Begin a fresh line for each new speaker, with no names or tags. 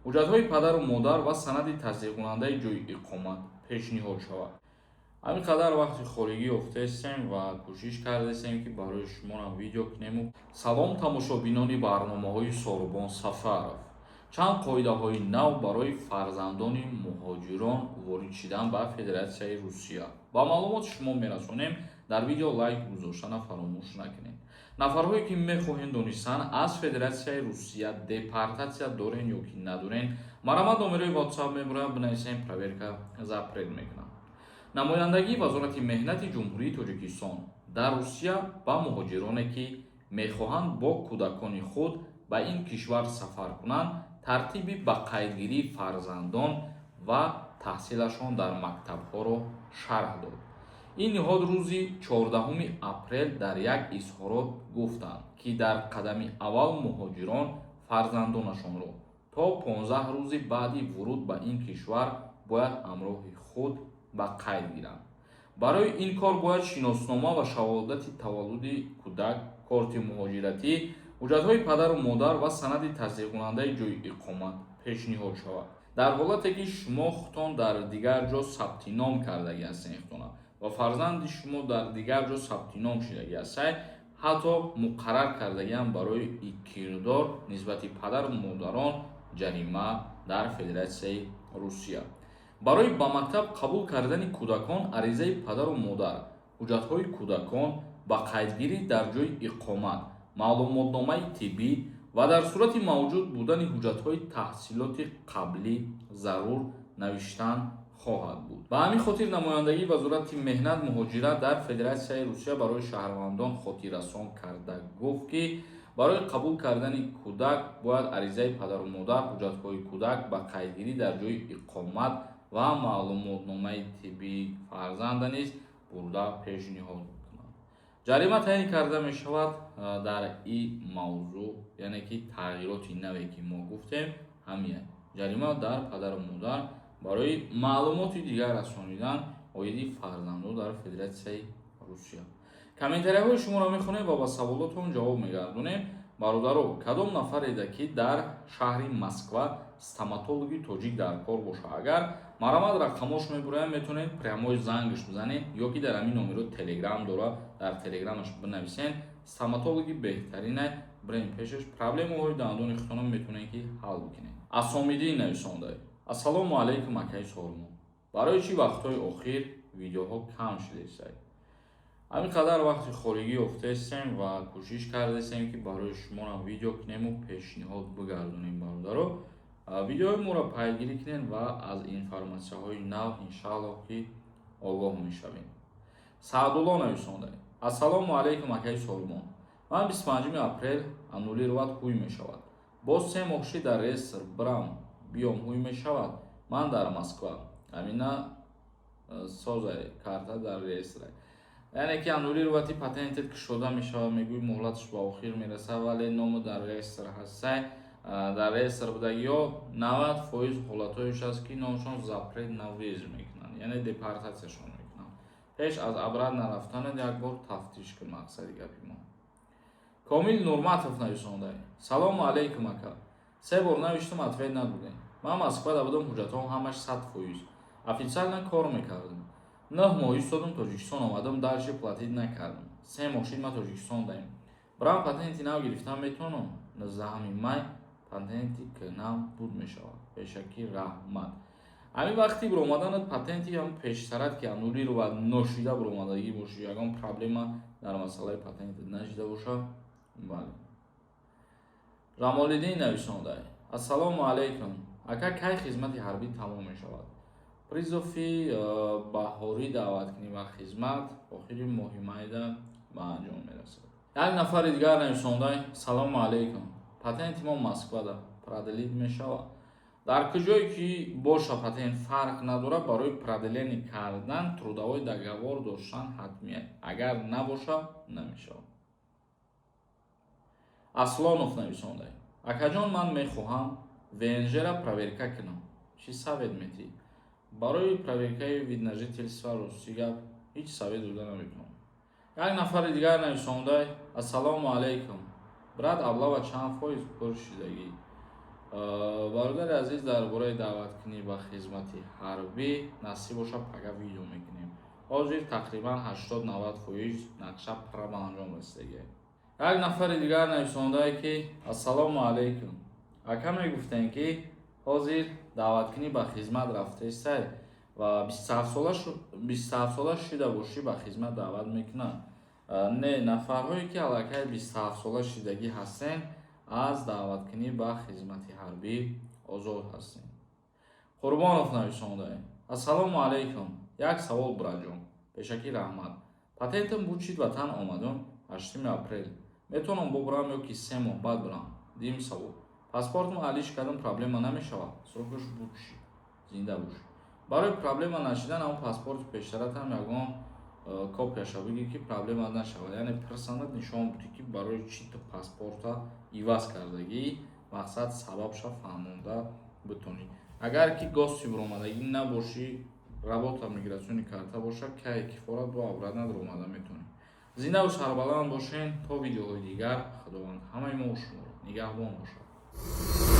ҳуҷҷатҳои падару модар ва санади тасдиқкунандаи ҷойи иқомат пешниҳод шавад. ҳамин қадар вақти холигӣ ёфтаистем ва кӯшиш кардастем ки барои шумонам видео кунему. Салом тамошобинони барномаҳои Сорубон Сафаров. Чанд қоидаҳои нав барои фарзандони муҳоҷирон ворид шидан ба Федератсияи Русия. Ба маълумоти шумо мерасонем, дар видео лайк гузоштана фаромӯш накунед. Нафарҳое ки мехоҳем донистанд аз Федератсияи Русия депортатсия дорен ё ки надорен, марамат номерои WhatsApp мебуранд, бинависем, проверка запрет мекунам. намояндагии Вазорати меҳнати Ҷумҳурии Тоҷикистон дар Русия ба муҳоҷироне ки мехоҳанд бо кӯдакони худ ба ин кишвар сафар кунанд, тартиби ба қайдгирии фарзандон ва таҳсилашон дар мактабҳоро шарҳ дод. ин ниҳод рӯзи 14 апрел дар як изҳорот гуфтанд, ки дар қадами аввал муҳоҷирон фарзандонашонро то 15 рӯзи баъди вуруд ба ин кишвар бояд ҳамроҳи худ ба қайд гиранд. барои ин кор бояд шиноснома ва шаҳодати таваллуди кӯдак, корти муҳоҷиратӣ, ҳуҷҷатҳои падару модар ва санади тасдиқкунандаи ҷойи иқомат пешниҳод шавад. дар ҳолате ки шумо худтон дар дигар ҷо сабти ном кардагӣ ҳастед ва фарзанди шумо дар дигар ҷо сабти ном шудагӣ ҳастед, ҳатто муқаррар кардагиам барои кирдор нисбати падару модарон ҷарима дар Федератсияи Русия. барои ба мактаб қабул кардани кӯдакон аризаи падару модар, ҳуҷҷатҳои кӯдакон, ба қайдгирӣ дар ҷойи иқомат, маълумотномаи тиббӣ ва дар сурати мавҷуд будани ҳуҷҷатҳои таҳсилоти қаблӣ зарур навиштан хоҳад буд. ба ҳамин хотир намояндагии Вазорати меҳнат муҳоҷират дар Федератсияи Русия барои шаҳрвандон хотиррасон карда гуфт, ки барои қабул кардани кӯдак бояд аризаи падару модар, ҳуҷҷатҳои кӯдак, ба қайдгирӣ дар ҷойи иқомат ва маълумотномаи тиббии фарзанда низ бурда пешниҳод кунанд. ҷарима таъин карда мешавад дар ин мавзӯъ, яъне ки тағйироти наве ки мо гуфтем ҳамин ҷарима дар падару модар барои маълумоти дигар расонидан оиди фарзандон дар Федератсияи Русия. комментарияҳои шуморо мехонем ва ба саволотон ҷавоб мегардонем. бародаро, кадом нафареда ки дар шаҳри Москва стоматологи тоҷик дар кор боша, агар марамат рақамош мебураям, метавонед прямои зангаш бизанед ё ки дар ҳамин номеро телеграм дора, дар телеграмаш бинависен. стоматологи беҳтарина бирем пешаш проблемаҳои дандони худтонро метавонед ки ҳал бикунед. Асомиддин нависонда: ассалому алайкум акаи Солимон, барои чӣ вақтҳои охир видеоҳо кам шудааст? ҳамин қадар вақти холигӣ ёфтаистем ва кӯшиш кардастем ки барои шумонам видео кунему, пешниҳод бигардонем. бародаро, видеои моро пайгирӣ кунед ва аз информатсияҳои нав иншааллоҳ ки огоҳ мешавем. Саъдулло нависонда: ассалому алайкум акаи Солимон, ман 25 апрел аннулироват ҳуй мешавад. боз 3 моҳши дар рестр бирам биём ҳуй мешавад. ман дар Москва. амина созай карта дар рестр, яъне ки аннулировати патентет ки шуда мешавад, мегӯи муҳлаташ ба охир мерасад, вале ному дар рестр ҳастад. дар рестр будагӣ ё 90% ҳолатҳоеш аст ки номшон запрет навиз мекунанд, яъне депортатсияшон мекунанд. пеш аз абрат нарафтанед як бор тафтиш кун. мақсади гапи мо. Комил Нурматов нависонда: салому алайкум ака, 3 бор навиштам, ответ надодем. ман Москвада будам, ҳуҷҷатҳом ҳамаш 100%. официально кор мекардам. 9 моҳ истодам, Тоҷикистон омадам, дарши платид накардам. 3 моҳ шид ман Тоҷикистон даем. бирам патенти нав гирифтам метавонам? 19 май патенти кнав буд мешавад. Пешакӣ раҳмат. ҳамин вақти биромаданат патенти ҳам пештарад ки аннулировад ношида биромадагӣ бошад, ягон проблема дар масъалаи патентит нашида бошад. бале. Рамолиддин нависонда: ассалому алайкум ака, кай хизмати ҳарбӣ тамом мешавад? призофи баҳорӣ даъват кунӣ ва хизмат охири моҳи майда ба анҷом мерасад. як нафари дигар нависонда: салому алайкум, патенти мо Москвада продлит мешавад? дар куҷое ки боша патент фарқ надорад, барои продлени кардан трудовой договор доштан ҳатмият, агар набоша намешавад. Аслонов нависонда: акаҷон, ман мехоҳам ВНЖ-ра проверка кунам. чӣ совет метӣ? барои проверкаи вид на жительства рости гап ҳеҷ совет дода наметавонам. як нафари дигар нависонда: ассалому алайкум, брат, аблава чанд фоиз пуршидагӣ? бародари азиз, дар бораи даъваткунӣ ба хизмати ҳарбӣ насиб боша пага видео мекунем. ҳозир тақрибан 80-90% нақша пара ба анҷом расидагӣ. Як нафари дигар нависондае ки ассалому алайкум, ака мегуфтем ки ҳозир даъваткунӣ ба хизмат рафтаистай ва 27 сола шуда бошӣ ба хизмат даъват мекунанд. Не, нафарҳое ки аллакай 27 сола шудагӣ ҳастем аз даъваткунӣ ба хизмати ҳарбӣ озод ҳастем. Қурбонов нависондае. Ассалому алайкум. Як савол бураҷон. Пешакӣ раҳмат. Патентам буд чид ватан омадам 8 апрел. Метавонам бубурам ё ки 3 моҳ баъд бурам? Дим савол. Паспортам алиш кардам, проблема намешавад? Срокаш буд чӣ? Зинда буш. Барои проблема нашидан ҳамон паспорти пештаратам ягон копияша бигир ки проблема нашавад. Яъне пирсанат нишон буди ки барои чӣ ту паспорта иваз кардагӣ, мақсад сабабша фаҳмонда битонӣ. Агар ки гости буромадагӣ набошӣ, работа мигратсиони карта боша, кай кифорат бо аврада дуромада метонӣ. Зинда ва сарбаланд бошен. То видеоҳои дигар, худованд ҳамаи мо шуморо нигаҳбон бошад.